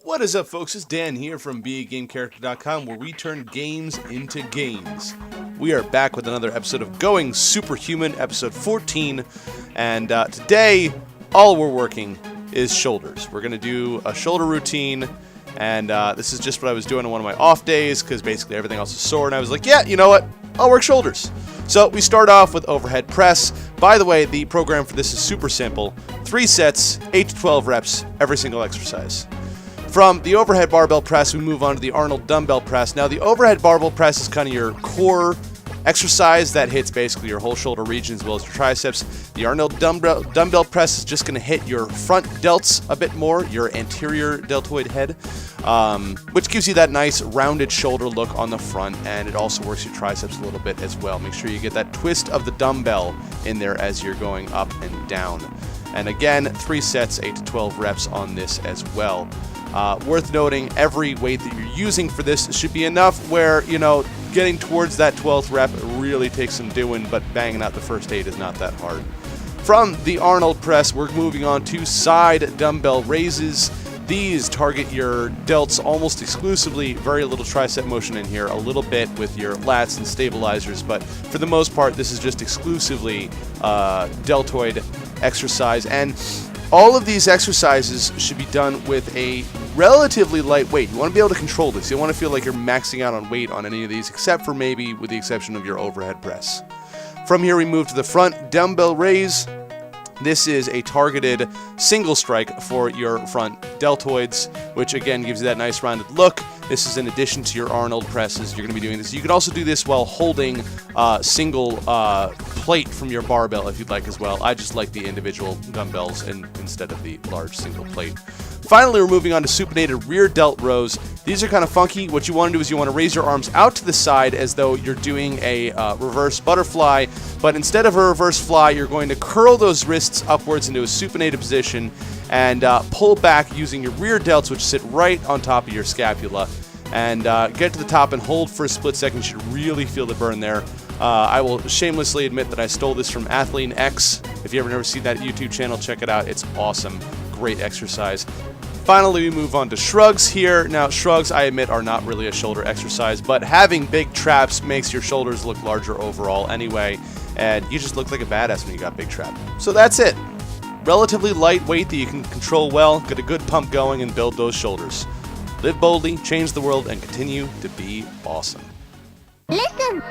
What is up, folks? It's Dan here from BAGameCharacter.com, where we turn games into games. We are back with another episode of Going Superhuman, episode 14, and today, all we're working is shoulders. We're going to do a shoulder routine, and this is just what I was doing on one of my off days, because basically everything else is sore, and I was like, yeah, you know what? I'll work shoulders. So we start off with overhead press. By the way, the program for this is super simple. 3 sets, 8 to 12 reps, every single exercise. From the overhead barbell press, we move on to the Arnold dumbbell press. Now, the overhead barbell press is kind of your core exercise that hits basically your whole shoulder region as well as your triceps. The Arnold dumbbell press is just going to hit your front delts a bit more, your anterior deltoid head, which gives you that nice rounded shoulder look on the front, and it also works your triceps a little bit as well. Make sure you get that twist of the dumbbell in there as you're going up and down. And again, 3 sets, 8 to 12 reps on this as well. Worth noting, every weight that you're using for this should be enough where, you know, getting towards that 12th rep really takes some doing, but banging out the first 8 is not that hard. From the Arnold press, we're moving on to side dumbbell raises. These target your delts almost exclusively, very little tricep motion in here, a little bit with your lats and stabilizers, but for the most part, this is just exclusively deltoid exercise. And all of these exercises should be done with a relatively light weight. You want to be able to control this. You don't want to feel like you're maxing out on weight on any of these, except for maybe with the exception of your overhead press. From here, we move to the front dumbbell raise. This is a targeted single strike for your front deltoids, which again gives you that nice rounded look. This is in addition to your Arnold presses. You're going to be doing this. You could also do this while holding single plate from your barbell if you'd like as well. I just like the individual dumbbells instead of the large single plate. Finally, we're moving on to supinated rear delt rows. These are kind of funky. What you want to do is you want to raise your arms out to the side as though you're doing a reverse butterfly, but instead of a reverse fly, you're going to curl those wrists upwards into a supinated position and pull back using your rear delts, which sit right on top of your scapula, and get to the top and hold for a split second. You should really feel the burn there. I will shamelessly admit that I stole this from Athlean X. If you ever never seen that YouTube channel, check it out. It's awesome. Great exercise. Finally, we move on to shrugs here. Now, shrugs, I admit, are not really a shoulder exercise, but having big traps makes your shoulders look larger overall anyway, and you just look like a badass when you got big trap. So that's it. Relatively lightweight that you can control well, get a good pump going, and build those shoulders. Live boldly, change the world, and continue to be awesome. Listen!